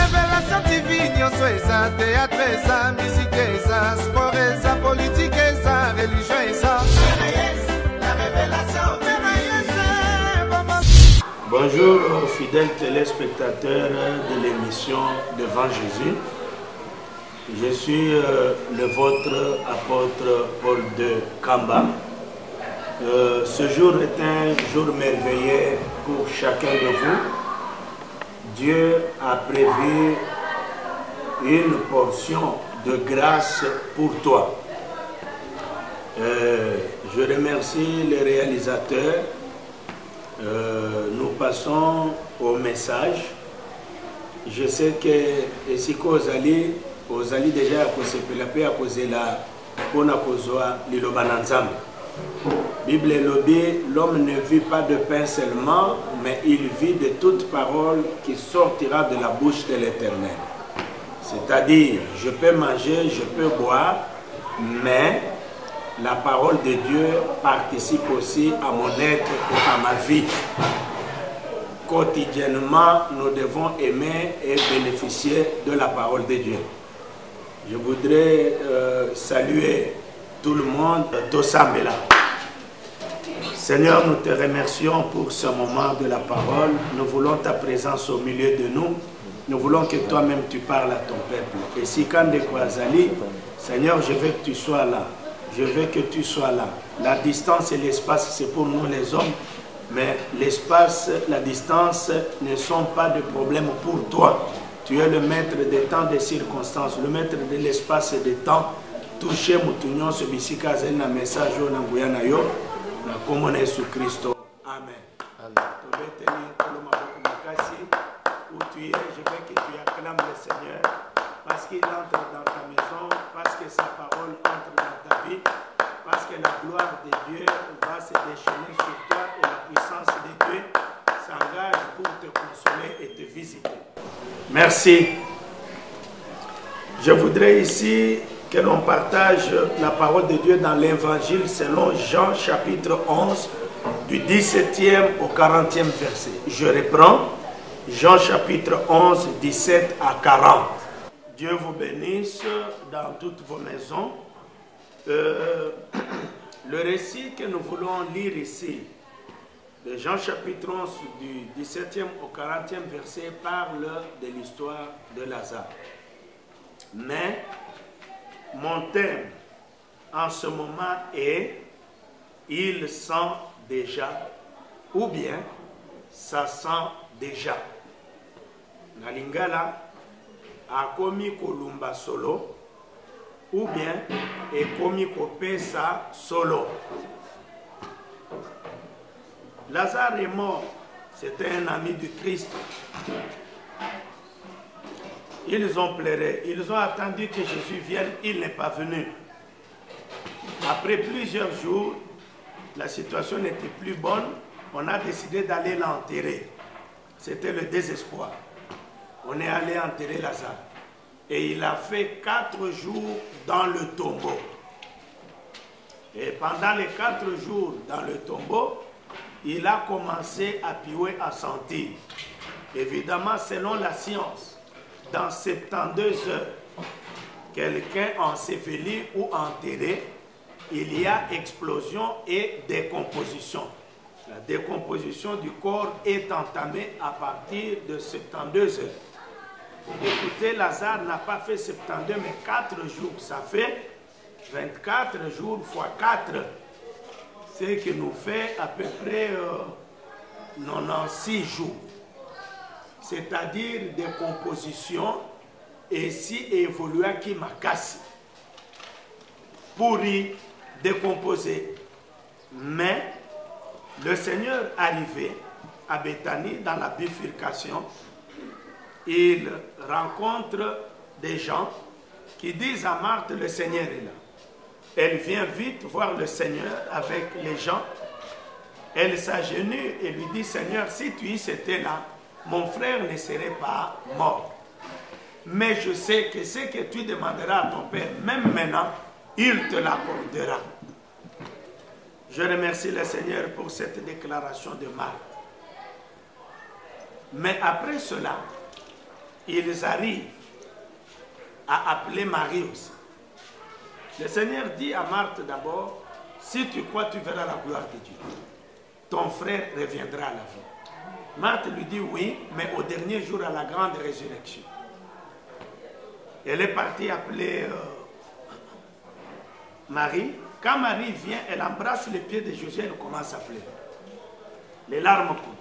Révélation TV, nyonso eza, théâtre eza, musique eza, sport eza, politique eza, religion eza. La révélation TV. Bonjour aux fidèles téléspectateurs de l'émission Devant Jésus. Je suis le vôtre apôtre Paul de Kamba. Ce jour est un jour merveilleux pour chacun de vous. Dieu a prévu une portion de grâce pour toi. Je remercie les réalisateurs. Nous passons au message. Je sais que si Kozali déjà à cause la Pona Kozoa Lilobananzam. Bible lobby, l'homme ne vit pas de pain seulement, mais il vit de toute parole qui sortira de la bouche de l'Éternel. C'est-à-dire, je peux manger, je peux boire, mais la parole de Dieu participe aussi à mon être et à ma vie. Quotidiennement, nous devons aimer et bénéficier de la parole de Dieu. Je voudrais saluer tout le monde, Tosamela. Seigneur, nous te remercions pour ce moment de la parole. Nous voulons ta présence au milieu de nous. Nous voulons que toi-même tu parles à ton peuple. Et si quand de Kwazali, Seigneur, je veux que tu sois là. Je veux que tu sois là. La distance et l'espace, c'est pour nous les hommes. Mais l'espace, la distance ne sont pas de problème pour toi. Tu es le maître des temps, des circonstances, le maître de l'espace et des temps. Toucher Moutounion, ce bisika, c'est un message au Nanguyana yo, comme on est sous Christ. Amen. Où tu es, je veux que tu acclames le Seigneur parce qu'il entre dans ta maison, parce que sa parole entre dans ta vie, parce que la gloire de Dieu va se déchaîner sur toi et la puissance de Dieu s'engage pour te consoler et te visiter. Merci. Je voudrais ici que l'on partage la parole de Dieu dans l'évangile selon Jean chapitre 11 du 17e au 40e verset. Je reprends Jean chapitre 11, 17 à 40. Dieu vous bénisse dans toutes vos maisons. Le récit que nous voulons lire ici, de Jean chapitre 11, du 17e au 40e verset, parle de l'histoire de Lazare. Mais mon thème en ce moment est « Il sent déjà » ou bien « Ça sent déjà ». Nalingala a komi kolumba solo ou bien et komi kopesa solo. Lazare est mort, c'était un ami du Christ. Ils ont pleuré, ils ont attendu que Jésus vienne, il n'est pas venu. Après plusieurs jours, la situation n'était plus bonne, on a décidé d'aller l'enterrer. C'était le désespoir. On est allé enterrer Lazare. Et il a fait 4 jours dans le tombeau. Et pendant les 4 jours dans le tombeau, il a commencé à puer, à sentir. Évidemment, selon la science, dans 72 heures, quelqu'un enseveli ou enterré, il y a explosion et décomposition. La décomposition du corps est entamée à partir de 72 heures. Écoutez, Lazare n'a pas fait 72, mais 4 jours. Ça fait 24 jours fois 4. Ce qui nous fait à peu près 96 jours. C'est-à-dire décomposition et si évolua qui m'a cassé. Pourri, décomposé. Mais le Seigneur arrivé à Béthanie dans la bifurcation, il rencontre des gens qui disent à Marthe, le Seigneur est là. Elle vient vite voir le Seigneur avec les gens. Elle s'agenouille et lui dit, Seigneur, si tu y étais là, mon frère ne serait pas mort. Mais je sais que ce que tu demanderas à ton Père, même maintenant, il te l'accordera. Je remercie le Seigneur pour cette déclaration de Marthe. Mais après cela, ils arrivent à appeler Marie aussi. Le Seigneur dit à Marthe d'abord, si tu crois, tu verras la gloire de Dieu. Ton frère reviendra à la vie. Marthe lui dit oui, mais au dernier jour à la grande résurrection. Elle est partie appeler Marie. Quand Marie vient, elle embrasse les pieds de Jésus, elle commence à pleurer. Les larmes coulent.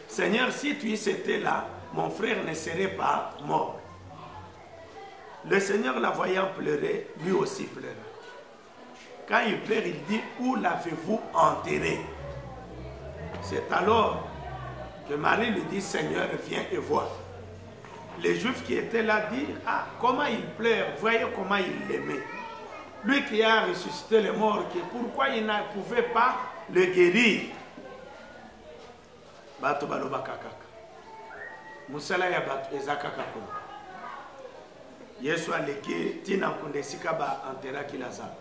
Seigneur, si tu étais là, mon frère ne serait pas mort. Le Seigneur, la voyant pleurer, lui aussi pleura. Quand il pleure, il dit, où l'avez-vous enterré? C'est alors que Marie lui dit, Seigneur, viens et vois. Les Juifs qui étaient là disent, ah, comment il pleure, voyez comment il l'aimait. Lui qui a ressuscité les morts, pourquoi il ne pouvait pas le guérir? Bato baloba kakaka. Musala ya bato ezakaka kono. Yesu aleki tina kondesika ba enterra ki Lazare.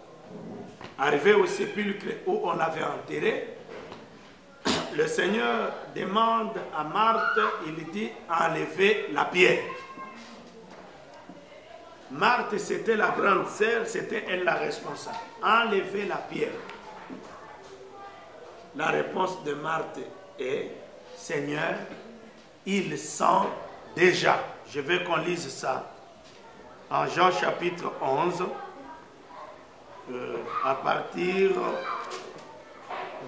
Arrivé au sépulcre où on l'avait enterré, le Seigneur demande à Marthe, il dit, enlevez la pierre. Marthe, c'était la grande sœur, c'était elle la responsable. Enlevez la pierre. La réponse de Marthe est, Seigneur, il sent déjà. Je veux qu'on lise ça en Jean chapitre 11, à partir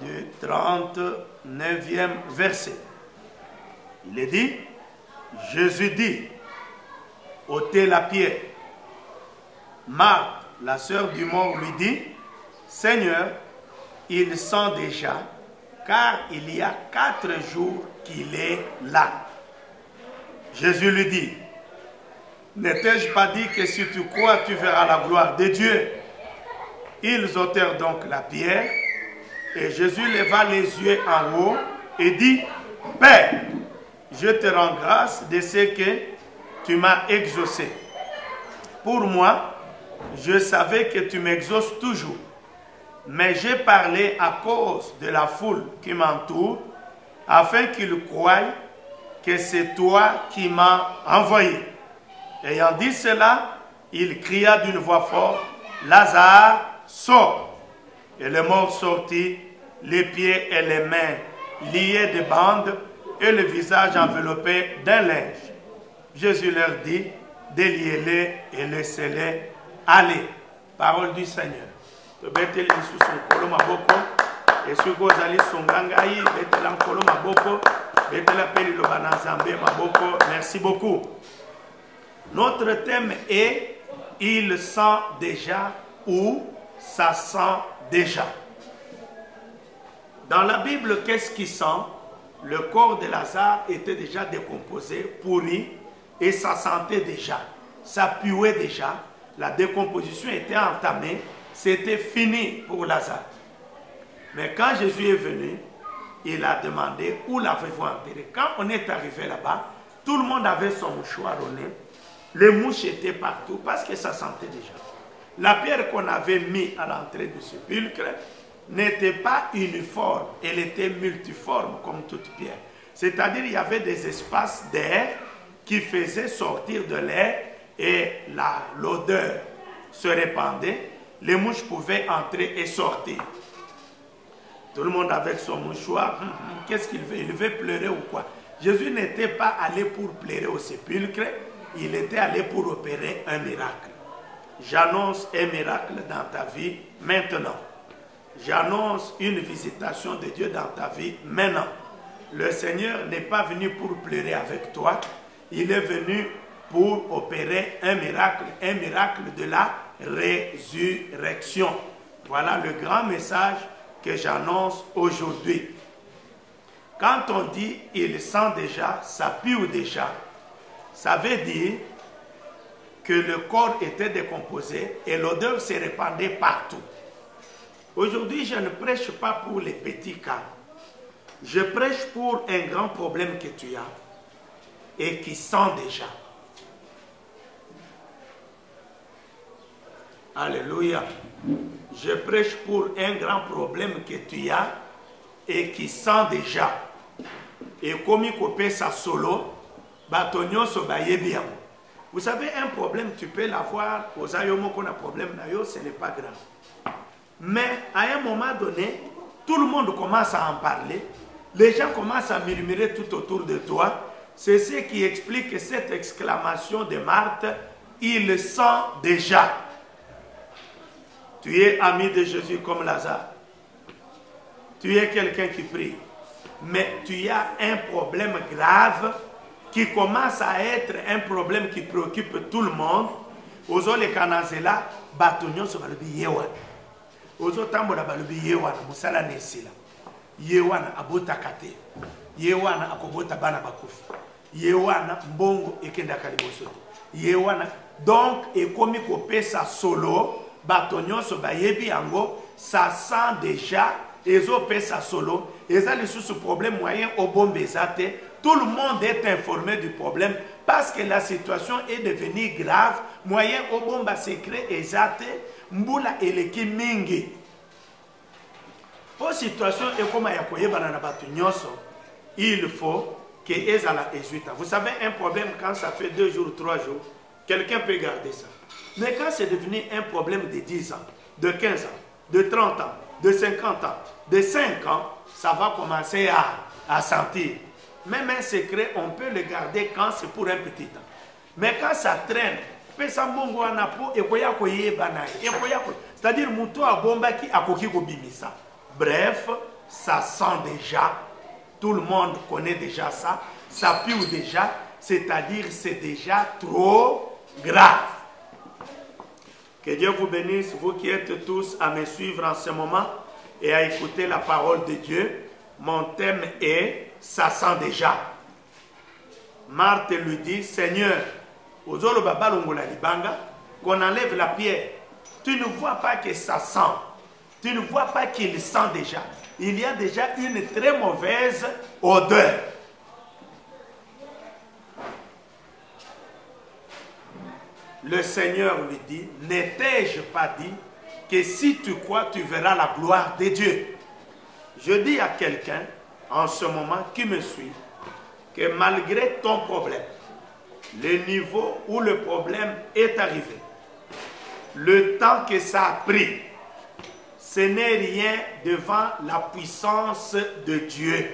du 39e verset. Il est dit, Jésus dit, ôtez la pierre. Marthe, la sœur du mort, lui dit, Seigneur, il sent déjà, car il y a 4 jours qu'il est là. Jésus lui dit, ne t'ai-je pas dit que si tu crois, tu verras la gloire de Dieu? Ils ôtèrent donc la pierre, et Jésus leva les yeux en haut et dit, Père, je te rends grâce de ce que tu m'as exaucé. Pour moi, je savais que tu m'exauces toujours, mais j'ai parlé à cause de la foule qui m'entoure, afin qu'ils croient que c'est toi qui m'as envoyé. Ayant dit cela, il cria d'une voix forte, Lazare, sors. Et le mort sortit, les pieds et les mains liés de bandes et le visage enveloppé d'un linge. Jésus leur dit, déliez-les et laissez-les aller. Parole du Seigneur. Merci beaucoup. Notre thème est « Il sent déjà » ou « Ça sent déjà ». Dans la Bible, qu'est-ce qui sent? Le corps de Lazare était déjà décomposé, pourri, et ça sentait déjà. Ça puait déjà. La décomposition était entamée. C'était fini pour Lazare. Mais quand Jésus est venu, il a demandé où l'avez-vous enterré. Quand on est arrivé là-bas, tout le monde avait son mouchoir au nez. Les mouches étaient partout parce que ça sentait déjà. La pierre qu'on avait mise à l'entrée du sépulcre n'était pas uniforme, elle était multiforme comme toute pierre. C'est-à-dire il y avait des espaces d'air qui faisaient sortir de l'air et l'odeur se répandait. Les mouches pouvaient entrer et sortir. Tout le monde avec son mouchoir, qu'est-ce qu'il veut? Il veut pleurer ou quoi? Jésus n'était pas allé pour pleurer au sépulcre, il était allé pour opérer un miracle. J'annonce un miracle dans ta vie maintenant. J'annonce une visitation de Dieu dans ta vie maintenant. Le Seigneur n'est pas venu pour pleurer avec toi, il est venu pour opérer un miracle de la résurrection. Voilà le grand message que j'annonce aujourd'hui. Quand on dit « il sent déjà », ça pue déjà, ça veut dire que le corps était décomposé et l'odeur se répandait partout. Aujourd'hui, je ne prêche pas pour les petits cas. Je prêche pour un grand problème que tu as et qui sent déjà. Alléluia. Je prêche pour un grand problème que tu as et qui sent déjà. Et comme il coupe ça solo, Vous savez, un problème, tu peux l'avoir, aux ayomos qu'on a problème, ce n'est pas grave. Mais à un moment donné, tout le monde commence à en parler, les gens commencent à murmurer tout autour de toi. C'est ce qui explique cette exclamation de Marthe, il le sent déjà. Tu es ami de Jésus comme Lazare. Tu es quelqu'un qui prie. Mais tu as un problème grave qui commence à être un problème qui préoccupe tout le monde. Ozo le kanazela, batonyo so balubi yewan. Ozo tambola balubi yewan, musala nesila. Yewan abota kate. Yewan akobota bana bakufi. Yewan mbongo ekenda kaliboso. Yewan donc ekomi kopesa solo, batonyo so bayebi yango, ça sent déjà ezo pesa solo, eza le sous problème moyen au bon bezate. Tout le monde est informé du problème parce que la situation est devenue grave. Moyen au bomba secret exact, mbula eleki mingi. Pour situation et comme yakoye banana batu nyoso, il faut que ezala ezuita. Vous savez un problème quand ça fait 2 jours, 3 jours, quelqu'un peut garder ça. Mais quand c'est devenu un problème de 10 ans, de 15 ans, de 30 ans, de 50 ans, de 5 ans, ça va commencer à sentir. Même un secret, on peut le garder quand c'est pour un petit temps. Mais quand ça traîne, c'est-à-dire muto a bomba qui a koki ko bimisa. Bref, ça sent déjà. Tout le monde connaît déjà ça. Ça pue déjà. C'est-à-dire c'est déjà trop grave. Que Dieu vous bénisse, vous qui êtes tous à me suivre en ce moment et à écouter la parole de Dieu. Mon thème est « Ça sent déjà ». Marthe lui dit « Seigneur, qu'on enlève la pierre. Tu ne vois pas que ça sent. Tu ne vois pas qu'il sent déjà. Il y a déjà une très mauvaise odeur. » Le Seigneur lui dit « N'ai-je pas dit que si tu crois, tu verras la gloire de Dieu ?» Je dis à quelqu'un en ce moment qui me suit que malgré ton problème, le niveau où le problème est arrivé, le temps que ça a pris, ce n'est rien devant la puissance de Dieu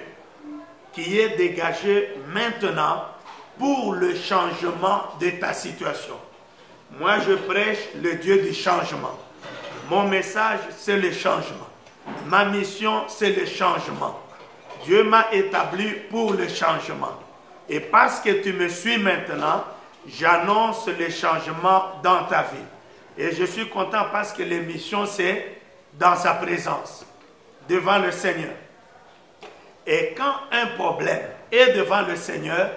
qui est dégagée maintenant pour le changement de ta situation. Moi, je prêche le Dieu du changement. Mon message, c'est le changement. Ma mission, c'est le changement. Dieu m'a établi pour le changement. Et parce que tu me suis maintenant, j'annonce le changement dans ta vie. Et je suis content parce que l'émission, c'est dans sa présence, devant le Seigneur. Et quand un problème est devant le Seigneur,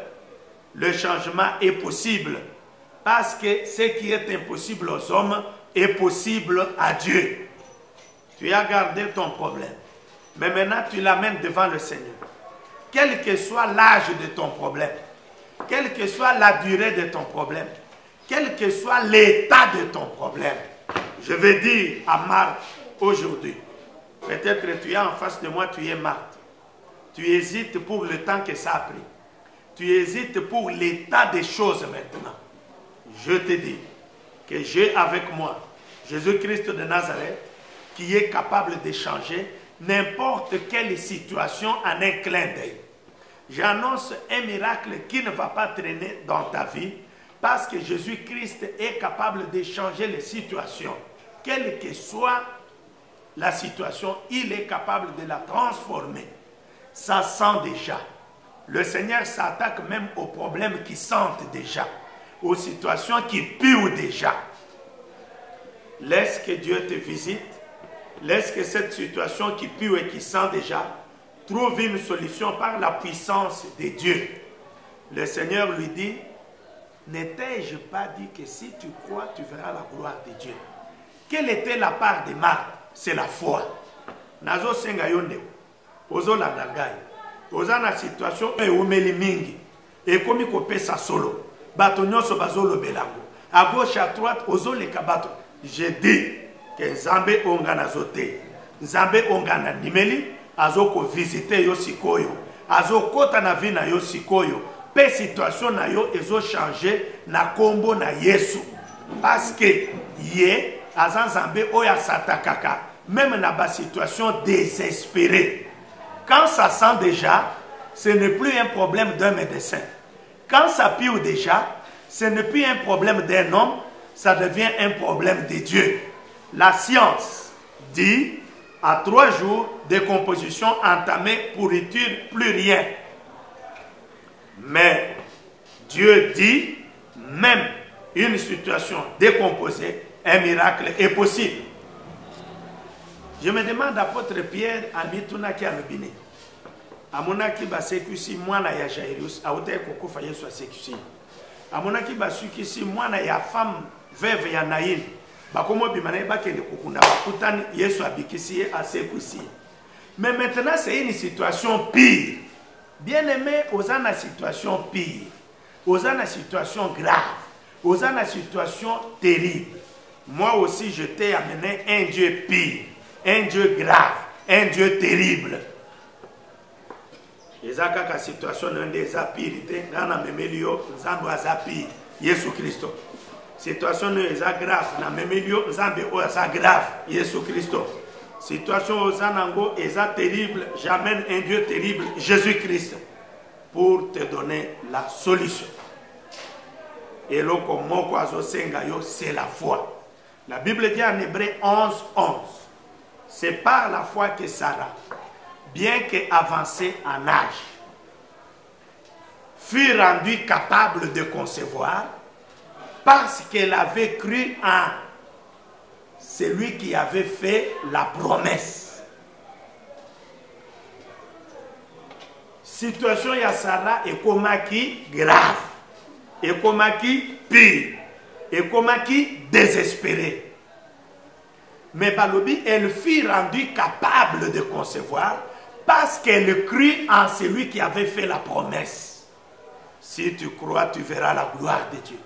le changement est possible. Parce que ce qui est impossible aux hommes est possible à Dieu. Tu as gardé ton problème. Mais maintenant, tu l'amènes devant le Seigneur. Quel que soit l'âge de ton problème, quelle que soit la durée de ton problème, quel que soit l'état de ton problème, je vais dire à Marthe aujourd'hui, peut-être que tu es en face de moi, tu es Marthe. Tu hésites pour le temps que ça a pris. Tu hésites pour l'état des choses maintenant. Je te dis que j'ai avec moi Jésus-Christ de Nazareth qui est capable de changer n'importe quelle situation en un clin d'œil. J'annonce un miracle qui ne va pas traîner dans ta vie parce que Jésus-Christ est capable de changer les situations. Quelle que soit la situation, il est capable de la transformer. Ça sent déjà. Le Seigneur s'attaque même aux problèmes qui sentent déjà, aux situations qui puent déjà. Laisse que Dieu te visite. Laisse que cette situation qui pue et qui sent déjà trouve une solution par la puissance de Dieu. Le Seigneur lui dit, ne t'ai-je pas dit que si tu crois, tu verras la gloire de Dieu. Quelle était la part de Marthe? C'est la foi. Nazo senga yonde, ozo la dangai, oza na situation e umeli mingi, et komi kopesa solo, bato nyonso bazolo belango, à gauche à droite, ozo le kabato. Je dis que Nzambe onga na zote, Nzambe onga na nimeli, azoko visite yo sikoyo, azokota na vina yo sikoyo, pe situation na yo ezo changer na kombo na Yesu. Parce que ye azan Nzambe oya satakaka même na ba situation désespérée. Quand ça sent déjà, ce n'est plus un problème d'un médecin. Quand ça pue déjà, ce n'est plus un problème d'un homme, ça devient un problème de Dieu. La science dit, à 3 jours, décomposition entamée, pourriture, plus rien. Mais Dieu dit, même une situation décomposée, un miracle est possible. Je me demande apôtre Pierre amitunaki alobine. Amonaki basekusi mwana ya Jairus, aute kokufa Yesu asekusi. Amonaki basukisi mwana ya femme veuve ya Naïn. Bakomo bimane bakende kokunda bakutani Yesu abikisi asekusi. Mais maintenant c'est une situation pire. Bien-aimé, aux en a situation pire. Aux en a situation grave. Aux en a situation terrible. Moi aussi je t'ai amené un Dieu pire. Un Dieu grave, un Dieu terrible. Ezaka ka situation n'ende zapirité, ngana memelio, nzambe azapi, Yesu Christo. Situation n'eza grave, na memelio, nzambe oza grave, Yesu Christo. Situation ozanango eza terrible, j'amène un Dieu terrible, Jésus Christ, pour te donner la solution. Et loko moko azosenga yo, c'est la foi. La Bible dit en Hébreu 11:11. C'est par la foi que Sarah, bien qu'avancée en âge, fut rendue capable de concevoir parce qu'elle avait cru en celui qui avait fait la promesse. Situation ya Sarah est comme qui grave, et comme qui pire, et comme qui désespéré. Mais Balobi, elle fut rendue capable de concevoir parce qu'elle crut en celui qui avait fait la promesse. Si tu crois, tu verras la gloire de Dieu.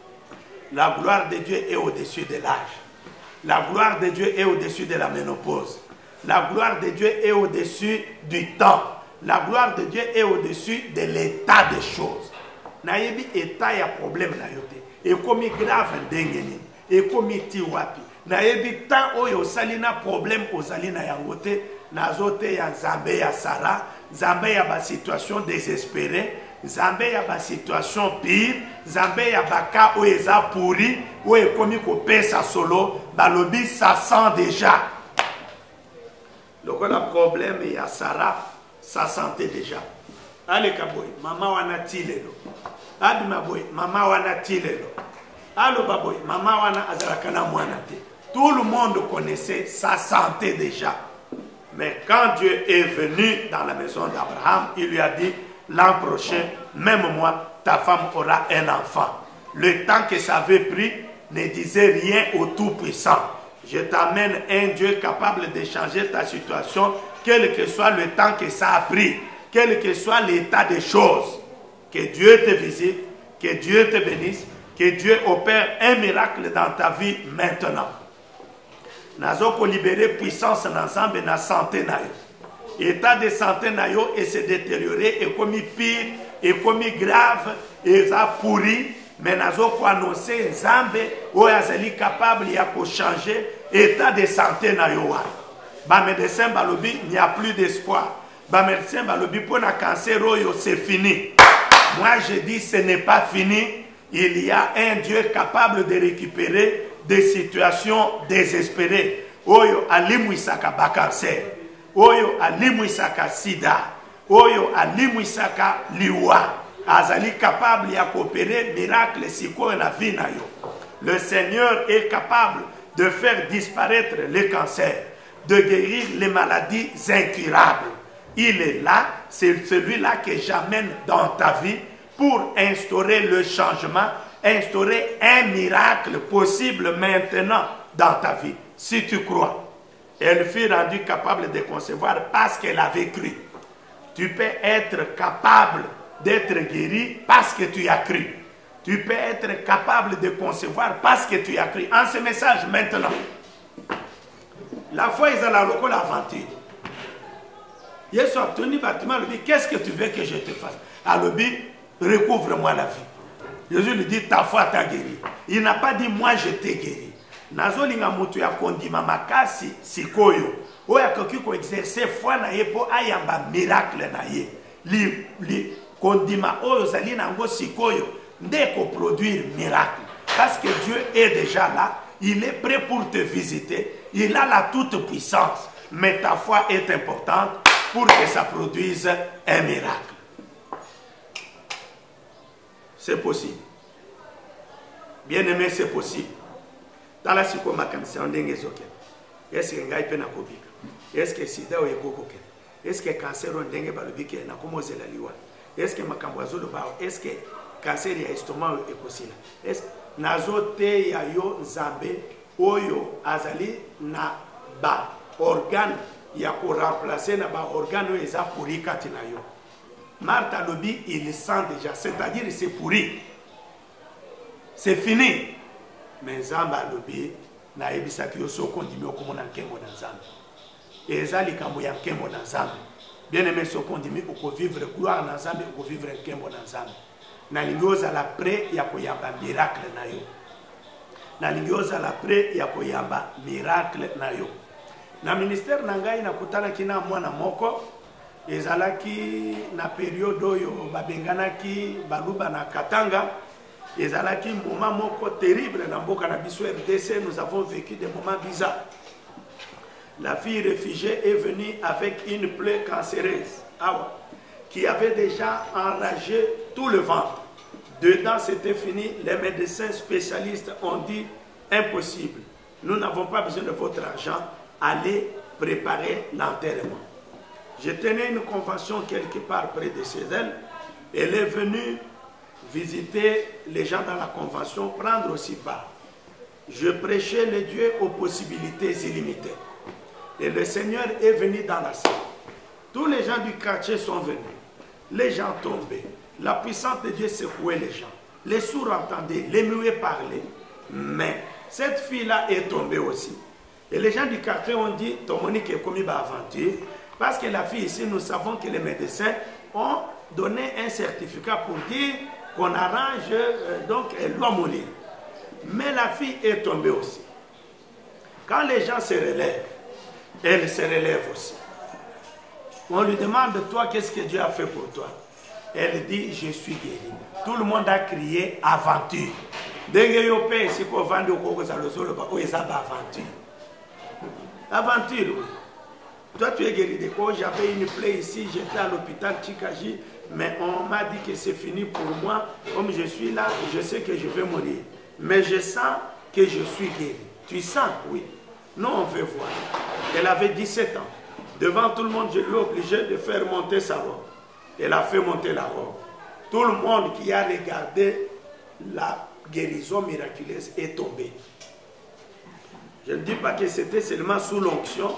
La gloire de Dieu est au-dessus de l'âge. La gloire de Dieu est au-dessus de la ménopause. La gloire de Dieu est au-dessus du temps. La gloire de Dieu est au-dessus de l'état des choses. Nayebi état ya problème na yote. Et comme grave ndengeni. Et comme tiwapi. Nayebi tant oyo salina problème ozalina yangote nazote ya Nzambe ya Sarah, Nzambe ya ba situation désespérée, Nzambe ya ba situation pire, Nzambe ya baka oyo eza pourri, oyo komi ko pesa solo, balobi ça sent déjà. Le problème ya Sarah, ça sentait déjà. Ale kaboy, mama wana tilelo. Aduma boy, mama wana tilelo. Alo baboy, mama wana azarakana mwana te. Tout le monde connaissait sa santé déjà. Mais quand Dieu est venu dans la maison d'Abraham, il lui a dit, l'an prochain, même moi, ta femme aura un enfant. Le temps que ça avait pris ne disait rien au Tout-Puissant. Je t'amène un Dieu capable de changer ta situation, quel que soit le temps que ça a pris, quel que soit l'état des choses. Que Dieu te visite, que Dieu te bénisse, que Dieu opère un miracle dans ta vie maintenant. Nazoko libérer puissance ensemble na santé na yo. État de santé na yo et se détériorer et comme pire et comme grave et ça pourri mais nazoko annoncer Nzambe o azali capable ya ko changer état de santé na yo wa. Ba médecin balobi il n'y a plus d'espoir. Ba médecin balobi pour na cancer oyo c'est fini. Moi je dis ce n'est pas fini. Il y a un Dieu capable de récupérer des situations désespérées. Oyo alimwisaka bakanser. Oyo alimwisaka sida. Oyo alimwisaka liwa. Azali capable de coopérer miracle siko na vie na yo. Le Seigneur est capable de faire disparaître le cancer, de guérir les maladies incurables. Il est là, c'est celui-là que j'amène dans ta vie pour instaurer le changement, instaurer un miracle possible maintenant dans ta vie, si tu crois. Elle fut rendue capable de concevoir parce qu'elle avait cru. Tu peux être capable d'être guéri parce que tu as cru. Tu peux être capable de concevoir parce que tu as cru. En ce message maintenant, la foi est à la locale aventure. Yesu a tenu bâtiment, lui dit, qu'est-ce que tu veux que je te fasse? Alors, recouvre-moi la vie. Jésus lui dit, ta foi t'a guéri. Il n'a pas dit, moi je t'ai guéri. Nazolinga mutu ya kondima makasi sikoyo. Oya koki ko exercer foi na ye po ayamba miracle na ye. Li kondima oyo zali nango sikoyo nde ko produire miracle. Parce que Dieu est déjà là, il est prêt pour te visiter, il a la toute puissance. Mais ta foi est importante pour que ça produise un miracle. C'est possible. Bien aimé, c'est possible. Dans la psychomakanisi on ndenge zoke. Est-ce que ngai pe na kobika? Est-ce que sida o ekokoke? Est-ce que cancer on ndenge balobike na komozela liwa? Est-ce que makambo azolo ba? Est-ce que cancer ya estomac ekosila? Est-ce nazote ya yo nzambe oyo azali na ba organe ya ko remplacer na ba organe eza pourri kati na yo. Martha lobi il sent déjà, c'est-à-dire c'est pourri. C'est fini. Mais Nzamba lobi na ebisaki yo so kondimi okomona nkembo na Nzambe. Ezali kambo ya nkembo na Nzambe. Bien aimé so kondimi oko vivre gloire na Nzambe, oko vivre nkembo na Nzambe. Na lingioza la pré ya koyamba miracle na yo. Na lingioza la pré ya koyamba miracle na yo. Na ministère na ngai na kutana kina mwana moko ezalaki na période oyo babenganaki baluba na Katanga. Ezalaki moment moko terrible na mboka na biso RDC, nous avons vécu des moments bizarres. La fille réfugiée est venue avec une plaie cancéreuse qui avait déjà enragé tout le ventre. Dedans c'était fini, les médecins spécialistes ont dit impossible. Nous n'avons pas besoin de votre argent, allez préparer l'enterrement. Je tenais une convention quelque part près de chez elle. Elle est venue visiter les gens dans la convention, prendre aussi part. Je prêchais le Dieu aux possibilités illimitées. Et le Seigneur est venu dans la salle. Tous les gens du quartier sont venus. Les gens tombaient. La puissance de Dieu secouait les gens. Les sourds entendaient, les muets parlaient. Mais cette fille-là est tombée aussi. Et les gens du quartier ont dit, Tomonique est commis par aventure. Parce que la fille ici, nous savons que les médecins ont donné un certificat pour dire qu'on arrange, donc elle doit mourir. Mais la fille est tombée aussi. Quand les gens se relèvent, elle se relève aussi. On lui demande, toi, qu'est-ce que Dieu a fait pour toi? Elle dit, je suis guérie. Tout le monde a crié aventure. Aventure, oui. Toi, tu es guéri de quoi? J'avais une plaie ici, j'étais à l'hôpital Chikaji, mais on m'a dit que c'est fini pour moi. Comme je suis là, je sais que je vais mourir. Mais je sens que je suis guéri. Tu sens? Oui. Non, on veut voir. Elle avait 17 ans. Devant tout le monde, je l'ai obligé de faire monter sa robe. Elle a fait monter la robe. Tout le monde qui a regardé la guérison miraculeuse est tombé. Je ne dis pas que c'était seulement sous l'onction.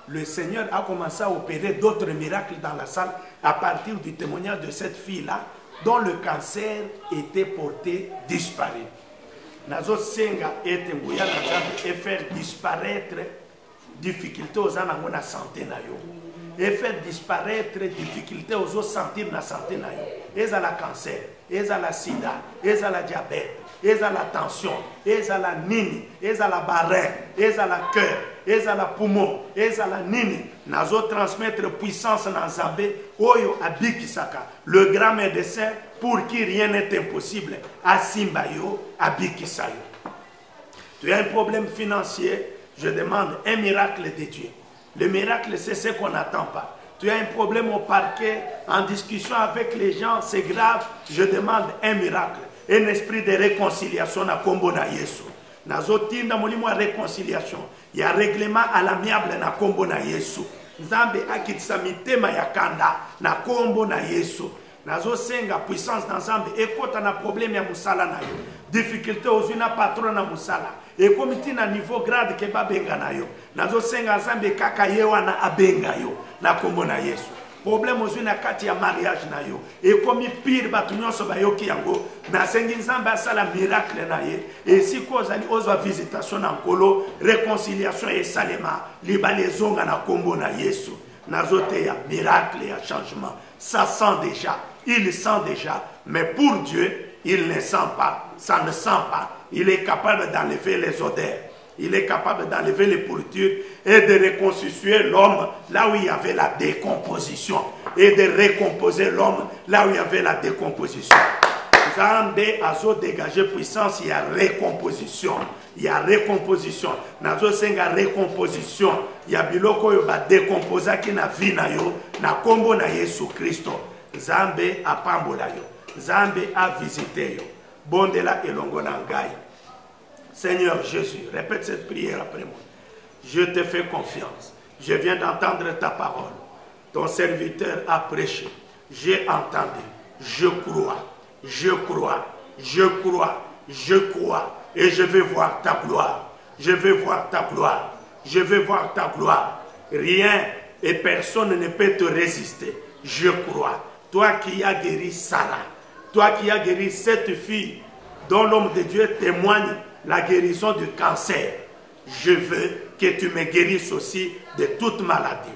Le Seigneur a commencé à opérer d'autres miracles dans la salle à partir du témoignage de cette fille-là dont le cancer était porté disparu. Nazo senga ete nguya na et faire disparaître difficultés aux gens na santé na yo. Et faire disparaître difficultés aux autres sentir na santé na yo. Et à la cancer, et à la sida, et à la diabète, et à la tension, et à la nini, et à la barre, et à la cœur, et à la poumon, et à la nini. Nazo transmettre puissance na Nzambe oyo abikisaka. Le grand médecin pour qui rien n'est impossible. Asimbayo abikisayo. Tu as un problème financier, je demande un miracle de Dieu. Le miracle, c'est ce qu'on n'attend pas. Tu as un problème au parquet, en discussion avec les gens, c'est grave, je demande un miracle. Un esprit de réconciliation na kombo na Yesu. Nazo tinda molimo ya réconciliation. Il y a règlement à l'amiable na kombo na Yesu. Nzambe akitisa mitema ya kanda na kombo na Yesu. Nazo senga puissance na Nzambe ekota na problème ya musala na yo. Difficulté ozuna patron na musala. Et comme tu na niveau grade ke ba benga na yo. Nazo senga Nzambe kaka yewa na abenga yo na kombo na Yesu. Problème ozuna kati ya mariage na yo. Et comme pire batu nyonso ba yoki yango na sengi Nzambe asala miracle na ye. Et si kozali ozwa visitation na nkolo réconciliation et salema libale zonga na kombo na Yesu. nazote ya miracle, ya changement. Ça sent déjà, il sent déjà, mais pour Dieu, il ne sent pas, ça ne sent pas. Il est capable d'enlever les odeurs, il est capable d'enlever les pourritures et de reconstituer l'homme là où il y avait la décomposition et de recomposer l'homme là où il y avait la décomposition. Zambé azo dégager puissance, il y a recomposition. Il y a recomposition. Nazo senga recomposition. Il y a biloko yo ba décomposa ki na vie na yo, na kombo na Yesu Christo. Zambé a pambola yo. Zambé a visité yo. Bondela elongo na ngai. Seigneur Jésus, répète cette prière après moi. Je te fais confiance. Je viens d'entendre ta parole. Ton serviteur a prêché. J'ai entendu. Je crois. Je crois, je crois, je crois, et je vais voir ta gloire. Je vais voir ta gloire. Je vais voir ta gloire. Rien et personne ne peut te résister. Je crois. Toi qui as guéri Sarah, toi qui as guéri cette fille dont l'homme de Dieu témoigne la guérison du cancer, je veux que tu me guérisses aussi de toute maladie.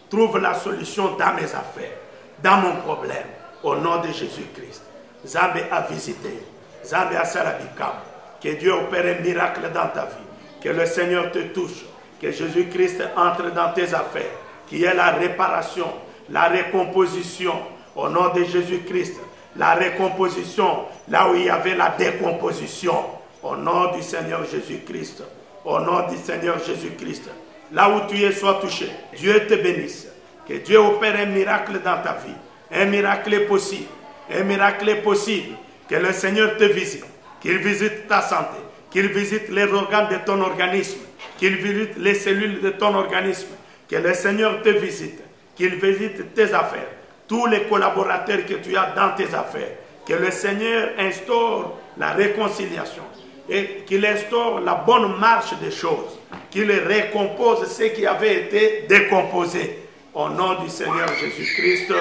Trouve la solution dans mes affaires, dans mon problème, au nom de Jésus-Christ. Zambé a visité, Zambé a salabikam. Que Dieu opère un miracle dans ta vie. Que le Seigneur te touche. Que Jésus-Christ entre dans tes affaires. Qu'il y ait la réparation, la recomposition. Au nom de Jésus-Christ. La recomposition là où il y avait la décomposition. Au nom du Seigneur Jésus-Christ. Au nom du Seigneur Jésus-Christ. Là où tu es, sois touché. Dieu te bénisse. Que Dieu opère un miracle dans ta vie. Un miracle est possible. Un miracle est possible. Que le Seigneur te visite. Qu'il visite ta santé. Qu'il visite les organes de ton organisme. Qu'il visite les cellules de ton organisme. Que le Seigneur te visite. Qu'il visite tes affaires. Tous les collaborateurs que tu as dans tes affaires. Que le Seigneur instaure la réconciliation. Et qu'il instaure la bonne marche des choses. Qu'il récompose ce qui avait été décomposé. Au nom du Seigneur Jésus-Christ.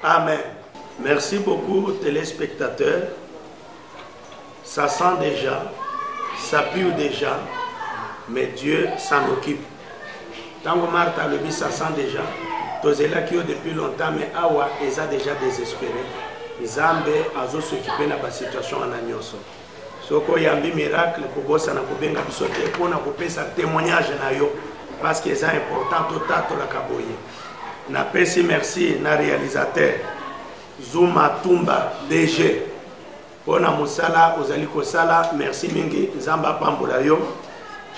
Amen. Merci beaucoup, téléspectateurs. Ça sent déjà, ça pue déjà, mais Dieu s'en occupe. Tango Martha le dit, ça sent déjà. Tozela qui depuis longtemps, mais awa, ils ont déjà désespéré. Zambé a s'occupé de la situation en Agnoso. Soko yambi miracle, kobosa na kobenga bisote, pona kopesa témoignage na yo, parce que c'est important, tout à la kaboye. Na pesi merci, na réalisateur. Zuma Tumba DG Pona Musala Ozali Kosala, merci mingi Zamba Pambola yo.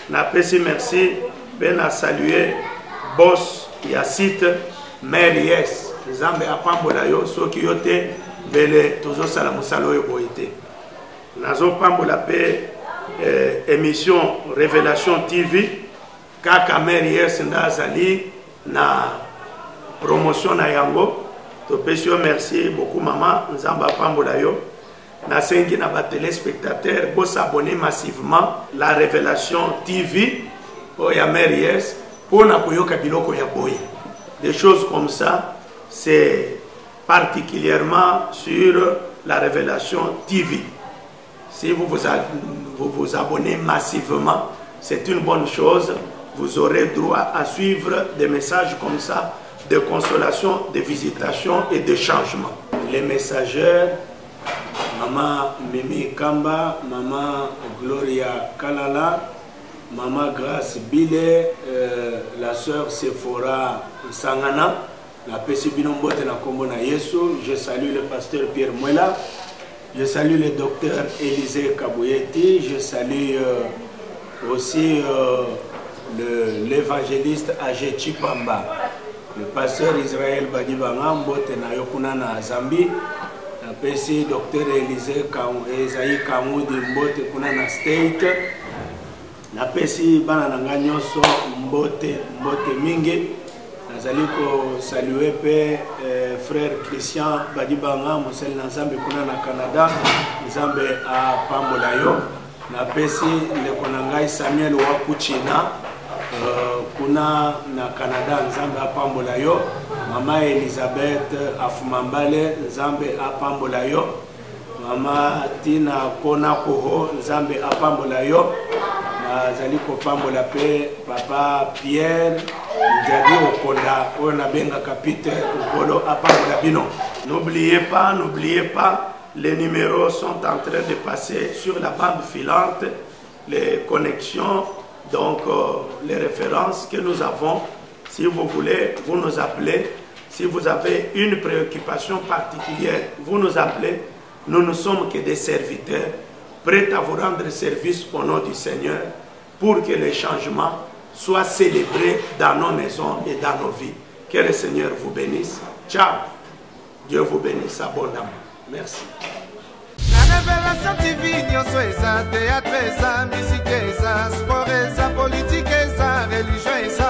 Na pesi merci bena saluer boss ya site Mère Yes Zamba Pambola yo soki yote bele tozo sala musalo yo boite. Nazo Pambola pe émission Révélation TV kaka Mère Yes ndazali na promotion na yango. Merci beaucoup maman Nzamba Pambola yo. Na sengi na ba téléspectateurs pour s'abonner massivement la Révélation TV o ya Mère Yes pour na koyoka biloko ya boye. Des choses comme ça, c'est particulièrement sur la Révélation TV. Si vous vous abonnez massivement, c'est une bonne chose. Vous aurez droit à suivre des messages comme ça, de consolation, de visitation et de changement. Les messagers, Maman Mimi Kamba, Maman Gloria Kalala, Maman Grace Bile, la sœur Sephora Sangana, la Pessibinombote na Kombona Yesu. Je salue le pasteur Pierre Mwela, je salue le docteur Élisée Kabouyeti, je salue aussi l'évangéliste Agé Chipamba. Le pasteur Israël Badibanga, Mbote na Yokuna na Zambie, la PC docteur Élisée Esaïe Kamoudi Mbote kuna na State, la PC Bananga Nyoso Mbote Mingi, nazali ko saluer pe frère Christian Badibanga, Mosel na Zambie kuna na Canada, Zambie a Pambola yo, la PC le konangai Samuel Wakuchina, kuna na Canada Nzambe apambola yo. Mama Elisabeth Afumambale Nzambe apambola yo. Mama Tina Kona Koho Nzambe apambola yo. Nazali ko pambola pe papa Pierre N'oubliez pas, les numéros sont en train de passer sur la bande filante, les connexions, donc les références que nous avons. Si vous voulez, vous nous appelez. Si vous avez une préoccupation particulière, vous nous appelez. Nous ne sommes que des serviteurs, prêts à vous rendre service au nom du Seigneur, pour que les changements soient célébrés dans nos maisons et dans nos vies. Que le Seigneur vous bénisse. Ciao. Dieu vous bénisse abondamment. Merci. La Révélation TV, nyonso eza, théâtre eza, musique eza, sport eza, politique eza, religion eza.